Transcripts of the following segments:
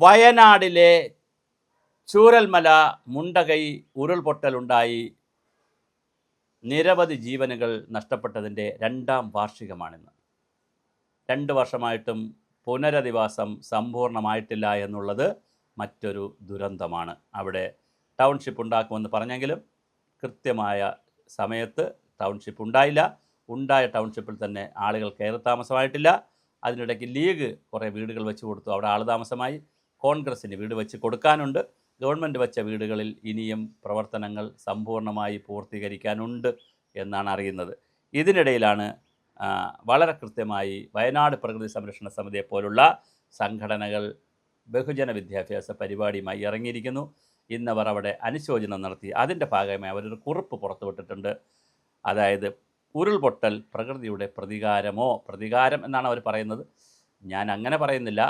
വയനാടിലെ ചൂരൽമല മുണ്ടകൈ ഉരുൾപൊട്ടലുണ്ടായി നിരവധി ജീവനുകൾ നഷ്ടപ്പെട്ടതിൻ്റെ 2ാം വാർഷികമാണിന്ന്. 2 വർഷമായിട്ടും പുനരധിവാസം സമ്പൂർണ്ണമായിട്ടില്ല എന്നുള്ളത് മറ്റൊരു ദുരന്തമാണ്. അവിടെ ടൗൺഷിപ്പ് ഉണ്ടാക്കുമെന്ന് പറഞ്ഞെങ്കിലും കൃത്യമായ സമയത്ത് ടൗൺഷിപ്പ് ഉണ്ടായില്ല. ഉണ്ടായ ടൗൺഷിപ്പിൽ തന്നെ ആളുകൾ കയറി താമസമായിട്ടില്ല. അതിനിടയ്ക്ക് ലീഗ് കുറേ വീടുകൾ വെച്ച് കൊടുത്തു, അവിടെ ആൾ താമസമായി. കോൺഗ്രസ്സിന് വീട് വെച്ച് കൊടുക്കാനുണ്ട്. ഗവൺമെൻറ് വെച്ച വീടുകളിൽ ഇനിയും പ്രവർത്തനങ്ങൾ സമ്പൂർണ്ണമായി പൂർത്തീകരിക്കാനുണ്ട് എന്നാണ് അറിയുന്നത്. ഇതിനിടയിലാണ് വളരെ കൃത്യമായി വയനാട് പ്രകൃതി സംരക്ഷണ സമിതിയെപ്പോലുള്ള സംഘടനകൾ ബഹുജന വിദ്യാഭ്യാസ പരിപാടിയുമായി ഇറങ്ങിയിരിക്കുന്നു. ഇന്നവർ അവിടെ അനുശോചനം നടത്തി. അതിൻ്റെ ഭാഗമായി അവരൊരു കുറിപ്പ് പുറത്തുവിട്ടിട്ടുണ്ട്. അതായത് ഉരുൾപൊട്ടൽ പ്രകൃതിയുടെ പ്രതികാരം എന്നാണ് അവർ പറയുന്നത്. ഞാൻ അങ്ങനെ പറയുന്നില്ല,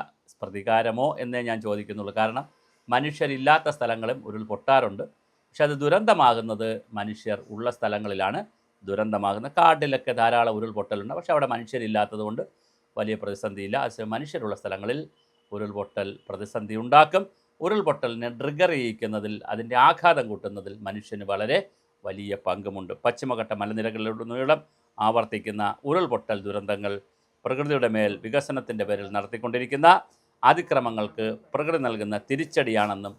പ്രതികാരമോ എന്നേ ഞാൻ ചോദിക്കുന്നുള്ളൂ. കാരണം മനുഷ്യരില്ലാത്ത സ്ഥലങ്ങളും ഉരുൾപൊട്ടാറുണ്ട്. പക്ഷെ അത് ദുരന്തമാകുന്നത് മനുഷ്യർ ഉള്ള സ്ഥലങ്ങളിലാണ് ദുരന്തമാകുന്നത്. കാട്ടിലൊക്കെ ധാരാളം ഉരുൾപൊട്ടലുണ്ട്, പക്ഷെ അവിടെ മനുഷ്യരില്ലാത്തത് കൊണ്ട് വലിയ പ്രതിസന്ധിയില്ല. അത് മനുഷ്യരുള്ള സ്ഥലങ്ങളിൽ ഉരുൾപൊട്ടൽ പ്രതിസന്ധി ഉണ്ടാക്കും. ഉരുൾപൊട്ടലിനെ ട്രിഗർ ചെയ്യിക്കുന്നതിൽ, അതിൻ്റെ ആഘാതം കൂട്ടുന്നതിൽ മനുഷ്യന് വളരെ വലിയ പങ്കുമുണ്ട്. പശ്ചിമഘട്ട മലനിരകളിലുടനീളം ആവർത്തിക്കുന്ന ഉരുൾപൊട്ടൽ ദുരന്തങ്ങൾ പ്രകൃതിയുടെ മേൽ വികസനത്തിൻ്റെ പേരിൽ നടത്തിക്കൊണ്ടിരിക്കുന്ന അതിക്രമങ്ങൾക്ക് പ്രകൃതി നൽകുന്ന തിരിച്ചടിയാണെന്നും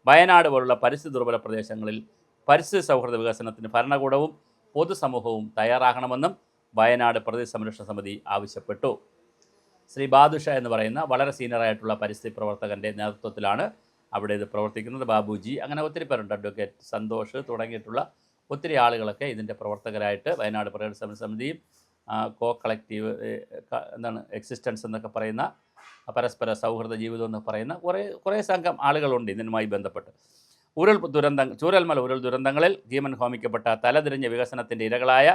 വയനാട് പോലുള്ള പരിസ്ഥിതി ദുർബല പ്രദേശങ്ങളിൽ പരിസ്ഥിതി സൗഹൃദ വികസനത്തിന് ഭരണകൂടവും പൊതുസമൂഹവും തയ്യാറാകണമെന്നും വയനാട് പ്രകൃതി സംരക്ഷണ സമിതി ആവശ്യപ്പെട്ടു. ശ്രീ ബാദുഷ എന്ന് പറയുന്ന വളരെ സീനിയറായിട്ടുള്ള പരിസ്ഥിതി പ്രവർത്തകൻ്റെ നേതൃത്വത്തിലാണ് അവിടെ ഇത് പ്രവർത്തിക്കുന്നത്. ബാബുജി, അങ്ങനെ ഒത്തിരി പേരുണ്ട്. അഡ്വക്കേറ്റ് സന്തോഷ് തുടങ്ങിയിട്ടുള്ള ഒത്തിരി ആളുകളൊക്കെ ഇതിൻ്റെ പ്രവർത്തകരായിട്ട് വയനാട് പ്രകൃതി സംരക്ഷണ സമിതിയും കളക്റ്റീവ് എക്സിസ്റ്റൻസ് എന്നൊക്കെ പറയുന്ന പരസ്പര സൗഹൃദ ജീവിതം എന്ന് പറയുന്ന കുറേ സംഘം ആളുകളുണ്ട് ഇതിനുമായി ബന്ധപ്പെട്ട്. ചൂരൽമല ഉരുൾ ദുരന്തങ്ങളിൽ ജീവൻ ഹോമിക്കപ്പെട്ട തലതിരിഞ്ഞ വികസനത്തിൻ്റെ ഇരകളായ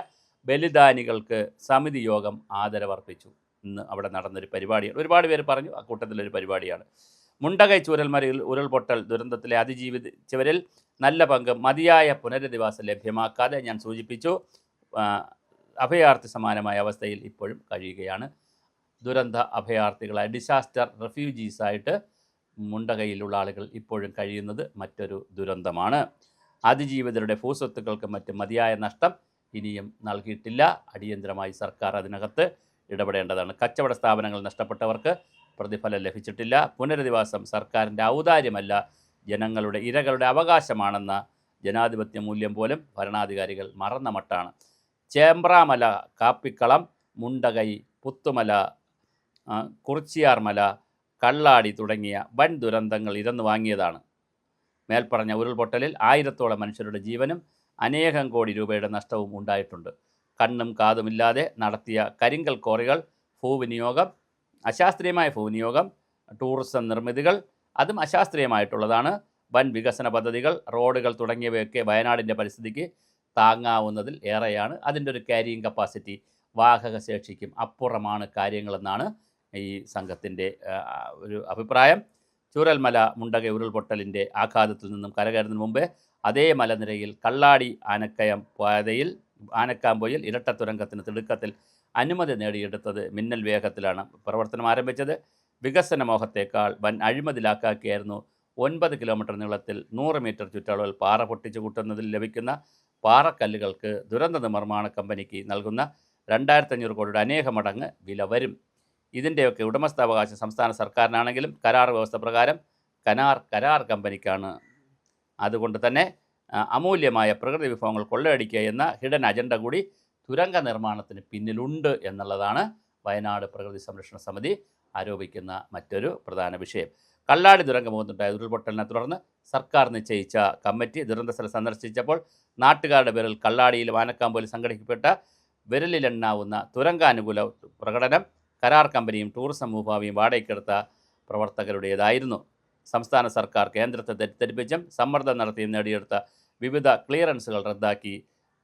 ബലിദാനികൾക്ക് സമിതി യോഗം ആദരവർപ്പിച്ചു. ഇന്ന് അവിടെ നടന്നൊരു പരിപാടിയാണ്. ഒരുപാട് പേര് പറഞ്ഞു, അക്കൂട്ടത്തിലൊരു പരിപാടിയാണ്. മുണ്ടകൈ ചൂരൽമലയിൽ ഉരുൾപൊട്ടൽ ദുരന്തത്തിലെ അതിജീവിച്ചവരിൽ നല്ല പങ്ക് മതിയായ പുനരധിവാസം ലഭ്യമാക്കാതെ ഞാൻ സൂചിപ്പിച്ചു അഭയാർത്ഥി സമാനമായ അവസ്ഥയിൽ ഇപ്പോഴും കഴിയുകയാണ്. ദുരന്ത അഭയാർത്ഥികളായ ഡിസാസ്റ്റർ റെഫ്യൂജീസായിട്ട് മുണ്ടകൈയിലുള്ള ആളുകൾ ഇപ്പോഴും കഴിയുന്നത് മറ്റൊരു ദുരന്തമാണ്. അതിജീവിതരുടെ ഭൂസ്വത്തുക്കൾക്ക് മറ്റ് മതിയായ നഷ്ടം ഇനിയും നൽകിയിട്ടില്ല. അടിയന്തരമായി സർക്കാർ അതിനകത്ത് ഇടപെടേണ്ടതാണ്. കച്ചവട സ്ഥാപനങ്ങൾ നഷ്ടപ്പെട്ടവർക്ക് പ്രതിഫലം ലഭിച്ചിട്ടില്ല. പുനരധിവാസം സർക്കാരിൻ്റെ ഔദാര്യമല്ല, ജനങ്ങളുടെ ഇരകളുടെ അവകാശമാണെന്ന ജനാധിപത്യ മൂല്യം പോലും ഭരണാധികാരികൾ മറന്ന മട്ടാണ്. ചേമ്പ്രാമല, കാപ്പിക്കളം, മുണ്ടകൈ, പുത്തുമല, കുറിച്ചിയാർമല, കള്ളാടി തുടങ്ങിയ വൻ ദുരന്തങ്ങൾ ഇരന്നു വാങ്ങിയതാണ്. മേൽപ്പറഞ്ഞ ഉരുൾപൊട്ടലിൽ 1000ഓളം മനുഷ്യരുടെ ജീവനും അനേകം കോടി രൂപയുടെ നഷ്ടവും ഉണ്ടായിട്ടുണ്ട്. കണ്ണും കാതുമില്ലാതെ നടത്തിയ കരിങ്കൽ ക്വാറികൾ, അശാസ്ത്രീയമായ ഭൂവിനിയോഗം, ടൂറിസം നിർമ്മിതികൾ, അതും അശാസ്ത്രീയമായിട്ടുള്ളതാണ്. വൻ വികസന പദ്ധതികൾ, റോഡുകൾ തുടങ്ങിയവയൊക്കെ വയനാടിൻ്റെ പരിസ്ഥിതിക്ക് താങ്ങാവുന്നതിൽ ഏറെയാണ്. അതിൻ്റെ ഒരു ക്യാരിയിങ് കപ്പാസിറ്റി, വാഹക ശേഷിക്കും അപ്പുറമാണ് കാര്യങ്ങളെന്നാണ് ഈ സംഘത്തിൻ്റെ ഒരു അഭിപ്രായം. ചൂരൽമല മുണ്ടകൈ ഉരുൾപൊട്ടലിൻ്റെ ആഘാതത്തിൽ നിന്നും കരകയറുന്നതിന് മുമ്പേ അതേ മലനിരയിൽ കള്ളാടി ആനക്കാംപൊയിൽ ഇരട്ട തുരങ്കത്തിന് തിടുക്കത്തിൽ അനുമതി നേടിയെടുത്തത് മിന്നൽ വേഗത്തിലാണ് പ്രവർത്തനം ആരംഭിച്ചത്. വികസന മോഹത്തേക്കാൾ വൻ അഴിമതിലാക്കാക്കിയായിരുന്നു 9 കിലോമീറ്റർ നീളത്തിൽ 100 മീറ്റർ ചുറ്റളവിൽ പാറ പൊട്ടിച്ചു കൂട്ടുന്നതിൽ ലഭിക്കുന്ന പാറക്കല്ലുകൾക്ക് ദുരന്ത നിർമ്മാണ കമ്പനിക്ക് നൽകുന്ന 2500 കോടിയുടെ അനേക മടങ്ങ് വില വരും. ഇതിൻ്റെയൊക്കെ ഉടമസ്ഥാവകാശം സംസ്ഥാന സർക്കാരിനാണെങ്കിലും കരാർ വ്യവസ്ഥ പ്രകാരം കരാർ കമ്പനിക്കാണ്. അതുകൊണ്ട് തന്നെ അമൂല്യമായ പ്രകൃതി വിഭവങ്ങൾ കൊള്ളയടിക്കുക എന്ന ഹിഡൻ അജണ്ട കൂടി തുരങ്ക നിർമ്മാണത്തിന് പിന്നിലുണ്ട് എന്നുള്ളതാണ് വയനാട് പ്രകൃതി സംരക്ഷണ സമിതി ആരോപിക്കുന്ന മറ്റൊരു പ്രധാന വിഷയം. കള്ളാടി തുരങ്കമുഖത്തുണ്ടായ ഉരുൾപൊട്ടലിനെ തുടർന്ന് സർക്കാർ നിശ്ചയിച്ച കമ്മിറ്റി ദുരന്തസ്ഥലം സന്ദർശിച്ചപ്പോൾ നാട്ടുകാരുടെ പേരിൽ കള്ളാടിയിലും ആനക്കാംപോയിലും സംഘടിപ്പിക്കപ്പെട്ട വിരലിലെണ്ണാവുന്ന തുരങ്കാനുകൂല പ്രകടനം കരാർ കമ്പനിയും ടൂറിസം മൂഭാവിയും വാടകയ്ക്കെടുത്ത പ്രവർത്തകരുടേതായിരുന്നു. സംസ്ഥാന സർക്കാർ കേന്ദ്രത്തെ തെറ്റിദ്ധരിപ്പിച്ചും സമ്മർദ്ദം നടത്തിയും നേടിയെടുത്ത വിവിധ ക്ലിയറൻസുകൾ റദ്ദാക്കി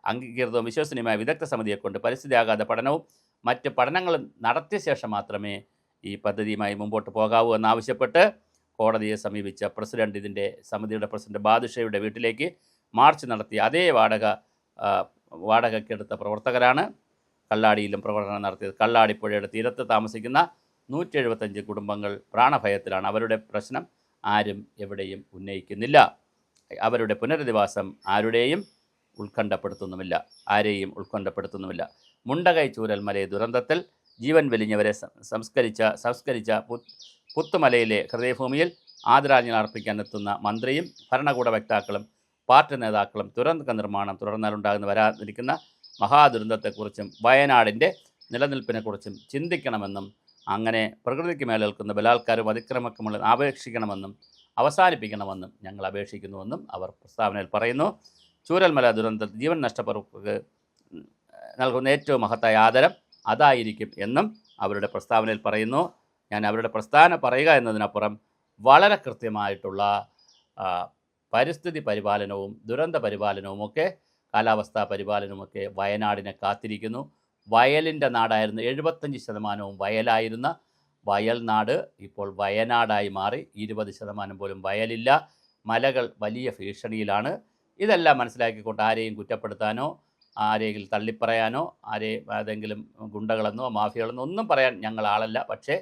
അംഗീകൃതവും വിശ്വസനീയമായ വിദഗ്ധ സമിതിയെക്കൊണ്ട് പരിസ്ഥിതി ആഘാത പഠനവും മറ്റ് പഠനങ്ങളും നടത്തിയ ശേഷം മാത്രമേ ഈ പദ്ധതിയുമായി മുമ്പോട്ട് പോകാവൂ എന്നാവശ്യപ്പെട്ട് കോടതിയെ സമീപിച്ച പ്രസിഡന്റ്, ഇതിൻ്റെ സമിതിയുടെ പ്രസിഡന്റ് ബാദുഷയുടെ വീട്ടിലേക്ക് മാർച്ച് നടത്തിയ അതേ വാടകയ്ക്കെടുത്ത പ്രവർത്തകരാണ് കള്ളാടിയിലും പ്രവർത്തനം നടത്തിയത്. കള്ളാടി പുഴയുടെ തീരത്ത് താമസിക്കുന്ന 175 കുടുംബങ്ങൾ പ്രാണഭയത്തിലാണ്. അവരുടെ പ്രശ്നം ആരും എവിടെയും ഉന്നയിക്കുന്നില്ല. അവരുടെ പുനരധിവാസം ആരെയും ഉത്കണ്ഠപ്പെടുത്തുന്നുമില്ല. മുണ്ടകൈ ചൂരൽമല ദുരന്തത്തിൽ ജീവൻ വെലിഞ്ഞവരെ സംസ്കരിച്ച പുത്തുമലയിലെ ഹൃദയഭൂമിയിൽ ആദരാഞ്ജലി അർപ്പിക്കാനെത്തുന്ന മന്ത്രിയും ഭരണകൂട വക്താക്കളും പാർട്ടി നേതാക്കളും തുരന്ത നിർമ്മാണം തുടർന്നാലുണ്ടാകുന്ന വരാനിരിക്കുന്ന മഹാദുരന്തത്തെക്കുറിച്ചും വയനാടിൻ്റെ നിലനിൽപ്പിനെക്കുറിച്ചും ചിന്തിക്കണമെന്നും അങ്ങനെ പ്രകൃതിക്ക് മേലേൽക്കുന്ന ബലാത്കാരവും അതിക്രമങ്ങളും അവസാനിപ്പിക്കണമെന്നും ഞങ്ങൾ അപേക്ഷിക്കുന്നുവെന്നും അവർ പ്രസ്താവനയിൽ പറയുന്നു. ചൂരൽമല ദുരന്തത്തിൽ ജീവൻ നഷ്ടപ്പെട്ടവർക്ക് നൽകുന്ന ഏറ്റവും മഹത്തായ ആദരം അതായിരിക്കും എന്നും അവരുടെ പ്രസ്താവനയിൽ പറയുന്നു. ഞാൻ അവരുടെ പ്രസ്താവന പറയുക എന്നതിനപ്പുറം വളരെ കൃത്യമായിട്ടുള്ള പരിസ്ഥിതി പരിപാലനവും ദുരന്ത പരിപാലനവുമൊക്കെ കാലാവസ്ഥാ പരിപാലനവുമൊക്കെ വയനാടിനെ കാത്തിരിക്കുന്നു. വയലിൻ്റെ നാടായിരുന്നു, 75% വയലായിരുന്ന വയൽനാട് ഇപ്പോൾ വയനാടായി മാറി. 20% പോലും വയലില്ല. മലകൾ വലിയ ഭീഷണിയിലാണ്. ഇതെല്ലാം മനസ്സിലാക്കിക്കൊണ്ട് ആരെയും കുറ്റപ്പെടുത്താനോ ആരെങ്കിലും തള്ളിപ്പറയാനോ ഏതെങ്കിലും ഗുണ്ടകളെന്നോ മാഫിയകളെന്നോ ഒന്നും പറയാൻ ഞങ്ങൾ ആളല്ല. പക്ഷേ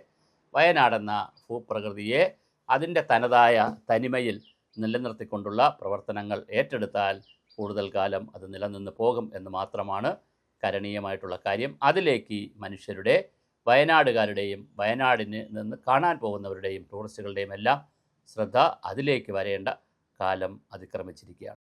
വയനാടെന്ന ഭൂപ്രകൃതിയെ അതിൻ്റെ തനതായ തനിമയിൽ നിലനിർത്തിക്കൊണ്ടുള്ള പ്രവർത്തനങ്ങൾ ഏറ്റെടുത്താൽ കൂടുതൽ കാലം അത് നിലനിന്ന് പോകും എന്ന് മാത്രമാണ് കരണീയമായിട്ടുള്ള കാര്യം. അതിലേക്ക് മനുഷ്യരുടെ, വയനാടുകാരുടെയും വയനാടിന് നിന്ന് കാണാൻ പോകുന്നവരുടെയും ടൂറിസ്റ്റുകളുടെയും എല്ലാം ശ്രദ്ധ അതിലേക്ക് വരേണ്ട കാലം അതിക്രമിച്ചിരിക്കുകയാണ്.